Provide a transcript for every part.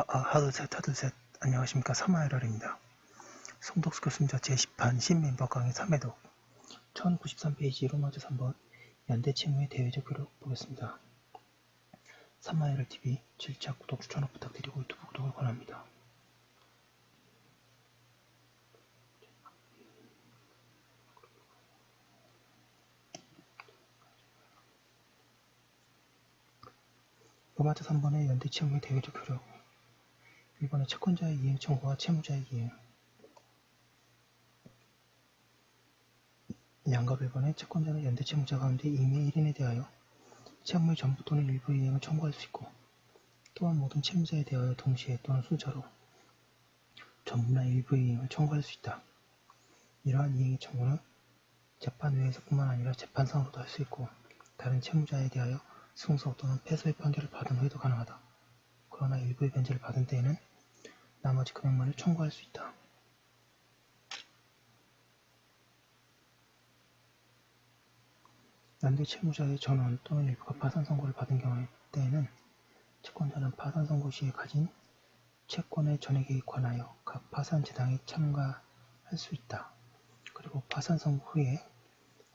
하드셋. 안녕하십니까. 3화열혈입니다. 송덕수 교수님자 제10판 신민법 강의 3회독 1093페이지 로마字 3번 연대채무의 대외적 효력 보겠습니다. 3화열혈TV 질책, 구독, 추천업 부탁드리고 유튜브 구독을 권합니다. 로마字 3번의 연대채무의 대외적 효력 1번의 채권자의 이행 청구와 채무자의 이행 양갑 1번의 채권자는 연대채무자 가운데 임의 1인에 대하여 채무의 전부 또는 일부 이행을 청구할 수 있고 또한 모든 채무자에 대하여 동시에 또는 순차로 전부나 일부의 이행을 청구할 수 있다. 이러한 이행의 청구는 재판 외에서뿐만 아니라 재판상으로도 할 수 있고 다른 채무자에 대하여 승소 또는 패소의 판결을 받은 후에도 가능하다. 그러나 일부의 변제를 받은 때에는 나머지 금액만을 청구할 수 있다. 연대 채무자의 전원 또는 일부가 파산 선고를 받은 경우의 때에는 채권자는 파산 선고 시에 가진 채권의 전액에 관하여 각 파산 재당에 참가할 수 있다. 그리고 파산 선고 후에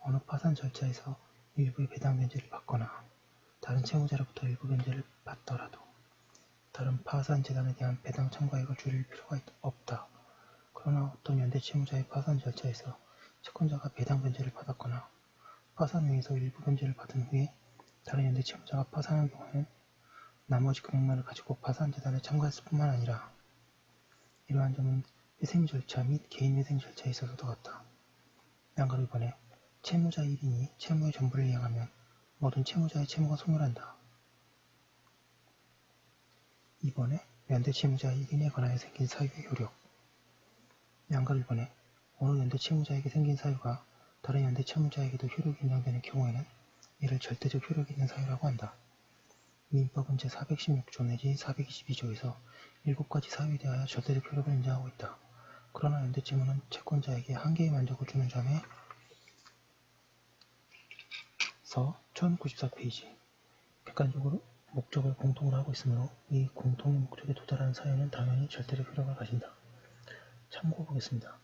어느 파산 절차에서 일부의 배당 변제를 받거나 다른 채무자로부터 일부 변제를 받더라도 다른 파산 재단에 대한 배당 청구액을 줄일 필요가 없다. 그러나 어떤 연대 채무자의 파산 절차에서 채권자가 배당 변제를 받았거나 파산 후에서 일부 변제를 받은 후에 다른 연대 채무자가 파산한 경우에는 나머지 금액만을 가지고 파산 재단에 참가했을 뿐만 아니라 이러한 점은 회생 절차 및 개인 회생 절차에 있어서도 같다. 양가 1번에 채무자 1인이 채무의 전부를 이행하면 모든 채무자의 채무가 소멸한다. 2번에 연대 채무자 1인에 관하여 생긴 사유의 효력 양가 1번에 어느 연대 채무자에게 생긴 사유가 다른 연대 채무자에게도 효력이 인정되는 경우에는 이를 절대적 효력이 있는 사유라고 한다. 민법은 제416조 내지 422조에서 7가지 사유에 대하여 절대적 효력을 인정하고 있다. 그러나 연대채무는 채권자에게 한계의 만족을 주는 점에서 1094페이지 객관적으로 목적을 공통으로 하고 있으므로 이 공통의 목적에 도달하는 사유는 당연히 절대적 효력을 가진다. 참고 보겠습니다.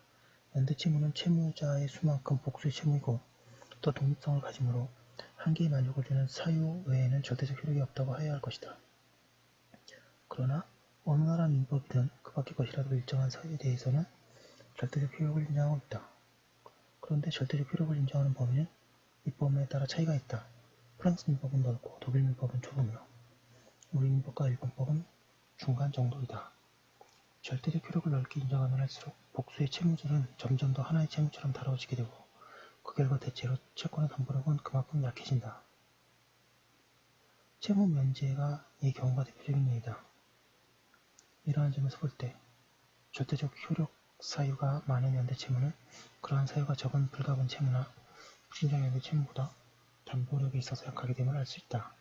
연대채무는 채무자의 수만큼 복수의 채무이고 또 독립성을 가지므로 한계의 만족을 주는 사유 외에는 절대적 효력이 없다고 하여야 할 것이다. 그러나 어느 나라 민법이든 그 밖의 것이라도 일정한 사유에 대해서는 절대적 효력을 인정하고 있다. 그런데 절대적 효력을 인정하는 범위는 민법에 따라 차이가 있다. 프랑스 민법은 넓고 독일 민법은 좁으며 우리 민법과 일본법은 중간 정도이다. 절대적 효력을 넓게 인정하면 할수록 복수의 채무자는 점점 더 하나의 채무처럼 다뤄지게 되고 그 결과 대체로 채권의 담보력은 그만큼 약해진다. 채무 면제가 이 경우가 대표적인 예이다. 이러한 점에서 볼 때 절대적 효력 사유가 많은 연대채무는 그러한 사유가 적은 불가분 채무나 불신장 연대채무보다 담보력에 있어서 약하게 됨을 알 수 있다.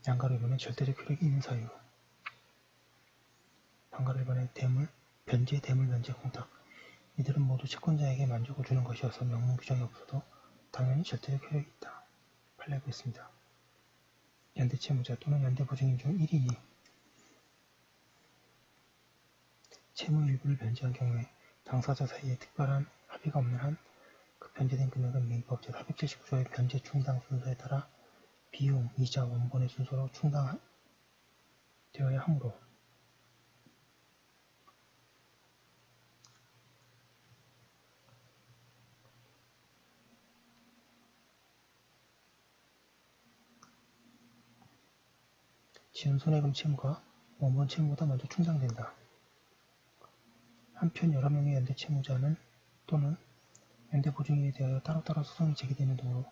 양가 1번에 절대적 효력이 있는 사유 반가 1번에 대물, 변제, 대물, 면제, 공탁 이들은 모두 채권자에게 만족을 주는 것이어서 명문 규정이 없어도 당연히 절대적 효력이 있다. 판례하겠습니다. 연대채무자 또는 연대보증인 중 1인이 채무 일부를 변제한 경우에 당사자 사이에 특별한 합의가 없는 한 그 변제된 금액은 민법 제479조의 변제 충당 순서에 따라 비용, 이자, 원본의 순서로 충당되어야 하므로 지은 손해금 채무가 원본 채무보다 먼저 충당된다. 한편 여러 명의 연대 채무자는 또는 연대 보증인에 대하여 따로따로 소송이 제기되는 등으로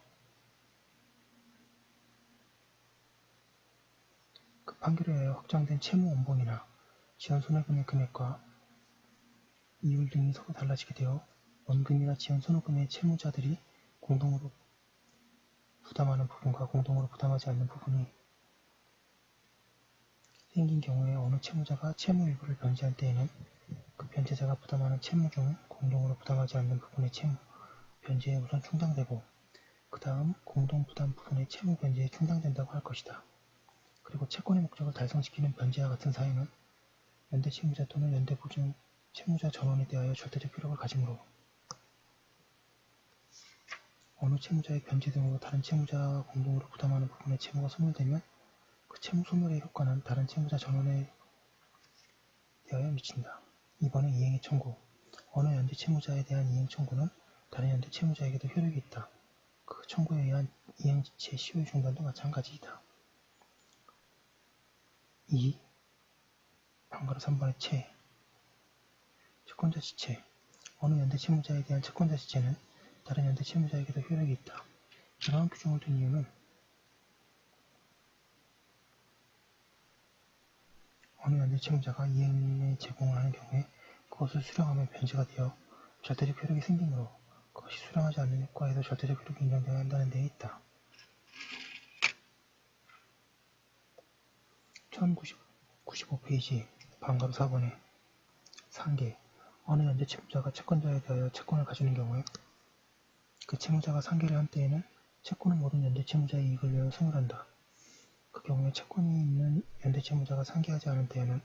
그 판결에 의하여 확정된 채무 원본이나 지연 손해금의 금액과 이율 등이 서로 달라지게 되어 원금이나 지연 손해금의 채무자들이 공동으로 부담하는 부분과 공동으로 부담하지 않는 부분이 생긴 경우에 어느 채무자가 채무 일부를 변제할 때에는 그 변제자가 부담하는 채무 중 공동으로 부담하지 않는 부분의 채무 변제에 우선 충당되고 그 다음 공동부담 부분의 채무 변제에 충당된다고 할 것이다. 그리고 채권의 목적을 달성시키는 변제와 같은 사유는 연대 채무자 또는 연대 보증 채무자 전원에 대하여 절대적 효력을 가지므로 어느 채무자의 변제 등으로 다른 채무자가 공동으로 부담하는 부분의 채무가 소멸되면 그 채무 소멸의 효과는 다른 채무자 전원에 대하여 미친다. 2번은 이행의 청구. 어느 연대 채무자에 대한 이행 청구는 다른 연대 채무자에게도 효력이 있다. 그 청구에 의한 이행지체 시효의 중단도 마찬가지이다. 2. 방가로 3번의 채권자 지체. 어느 연대 채무자에 대한 채권자 지체는 다른 연대 채무자에게도 효력이 있다. 이러한 규정을 둔 이유는 어느 연대 채무자가 이행에 제공을 하는 경우에 그것을 수령하면 변제가 되어 절대적 효력이 생기므로 그것이 수령하지 않는 효과에도 절대적 효력이 인정되어야 한다는 데에 있다. 1095페이지 방가로 4번에 상계. 어느 연대 채무자가 채권자에 대하여 채권을 가지는 경우에 그 채무자가 상계를 한 때에는 채권은 모든 연대 채무자의 이익을 위하여 소멸한다. 그 경우에 채권이 있는 연대 채무자가 상계하지 않은 때에는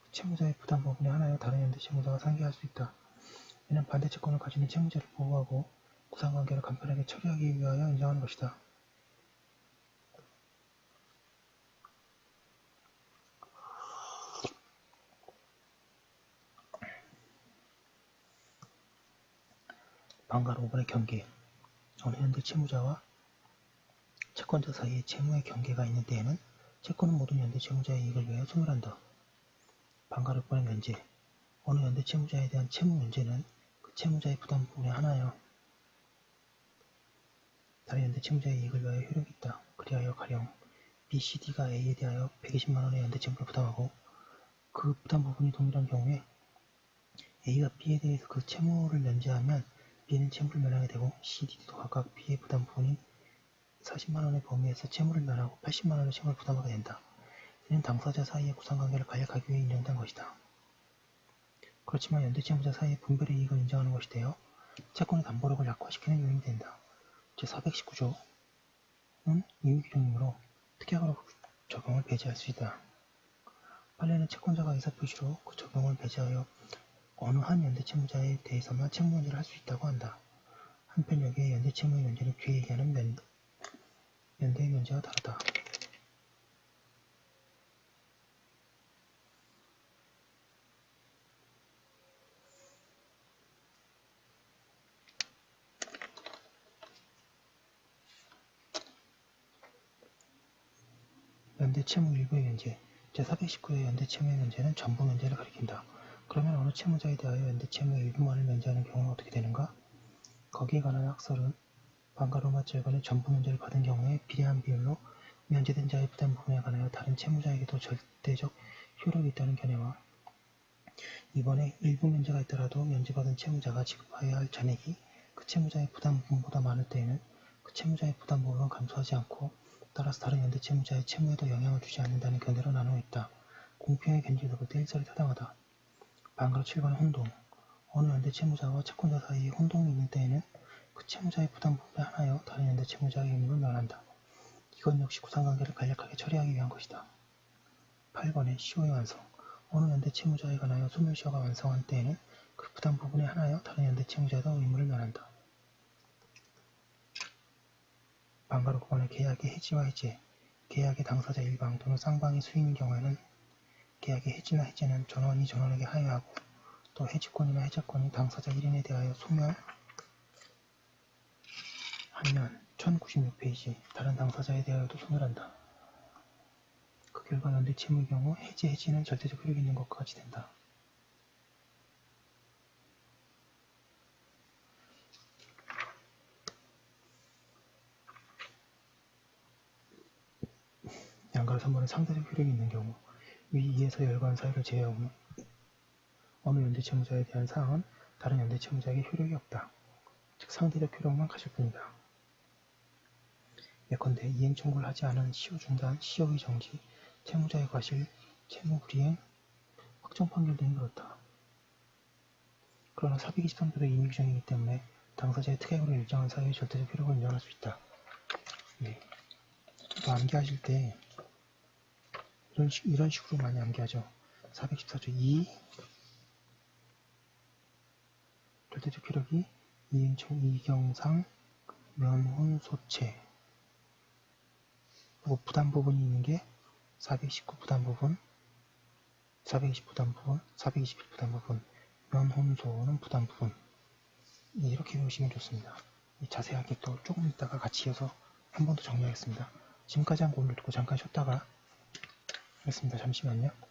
그 채무자의 부담 부분에 하나여 다른 연대 채무자가 상계할 수 있다. 이는 반대 채권을 가지는 채무자를 보호하고 구상관계를 간편하게 처리하기 위하여 인정하는 것이다. 방가로 5번의 경계. 어느 연대 채무자와 채권자 사이에 채무의 경계가 있는 때에는 채권은 모든 연대 채무자의 이익을 위하여 소멸한다. 방가로 6번의 면제. 어느 연대 채무자에 대한 채무 면제는 그 채무자의 부담 부분에 하나여 다른 연대 채무자의 이익을 위하여 효력이 있다. 그리하여 가령 B, C, D가 A에 대하여 120만원의 연대 채무를 부담하고 그 부담 부분이 동일한 경우에 A가 B에 대해서 그 채무를 면제하면 B는 채무를 면하게 되고 C, D도 각각 B의 부담 부분인 40만원의 범위에서 채무를 면하고 80만원의 채무를 부담하게 된다. 이는 당사자 사이의 구상관계를 간략하기 위해 인정된 것이다. 그렇지만 연대 채무자 사이의 분별의 이익을 인정하는 것이 되어 채권의 담보력을 약화시키는 요인이 된다. 제419조는 이유규정이므로 특약으로 적용을 배제할 수 있다. 판례는 채권자가 의사표시로 그 적용을 배제하여 어느 한 연대 채무자에 대해서만 채무 면제를 할 수 있다고 한다. 한편 여기에 연대 채무의 면제는 뒤에 얘기하는 연대의 면제와 다르다. 연대 채무 일부의 면제. 제419의 연대 채무의 면제는 전부 면제를 가리킨다. 그러면 어느 채무자에 대하여 연대 채무의 일부만을 면제하는 경우는 어떻게 되는가? 거기에 관한 학설은 방가로마 절간의 전부 면제를 받은 경우에 비례한 비율로 면제된 자의 부담 부분에 관하여 다른 채무자에게도 절대적 효력이 있다는 견해와 이번에 일부 면제가 있더라도 면제받은 채무자가 지급해야 할 잔액이 그 채무자의 부담 부분보다 많을 때에는 그 채무자의 부담 부분은 감소하지 않고 따라서 다른 연대 채무자의 채무에도 영향을 주지 않는다는 견해로 나누어 있다. 공평의 견지를 볼 때 일설이 타당하다. 방가로 7번의 혼동. 어느 연대 채무자와 채권자 사이에 혼동이 있는 때에는 그 채무자의 부담 부분에 하나여 다른 연대 채무자의 의무를 면한다. 이건 역시 구상관계를 간략하게 처리하기 위한 것이다. 8번의 시효의 완성. 어느 연대 채무자에 관하여 소멸시효가 완성한 때에는 그 부담 부분에 하나여 다른 연대 채무자에도 의무를 면한다. 방가로 9번의 계약의 해지와 해제. 계약의 당사자 일방 또는 쌍방이 수인인 경우에는 계약의 해지나 해제는 전원이 전원에게 하여하고 또 해지권이나 해제권이 당사자 1인에 대하여 소멸하면 1096페이지 다른 당사자에 대하여도 소멸한다. 그 결과 연대 채무의 경우 해지는 절대적 효력이 있는 것과 같이 된다. 양가로 3번은 상대적 효력이 있는 경우 위 2에서 열거한 사유를 제외하고는 어느 연대 채무자에 대한 사항은 다른 연대 채무자에게 효력이 없다. 즉 상대적 효력만 가질 뿐이다. 예컨대 이행 청구를 하지 않은 시효 중단, 시효의 정지, 채무자의 과실, 채무 불이행, 확정 판결 등이 그렇다. 그러나 423조도 임의규정이기 때문에 당사자의 특약으로 일정한 사유의 절대적 효력을 인정할 수 있다. 네. 또 암기하실 때 이런 식으로 많이 암기하죠. 414조 2 절대적 효력이 2인称 이경상 면혼소체. 그리고 부담 부분이 있는 게 419 부담 부분, 420 부담 부분, 421 부담 부분, 면혼소는 부담 부분. 이렇게 외우시면 좋습니다. 자세하게 또 조금 있다가 같이 이어서 한 번 더 정리하겠습니다. 지금까지 한 거 올려두고 잠깐 쉬었다가 하겠습니다. 잠시만요.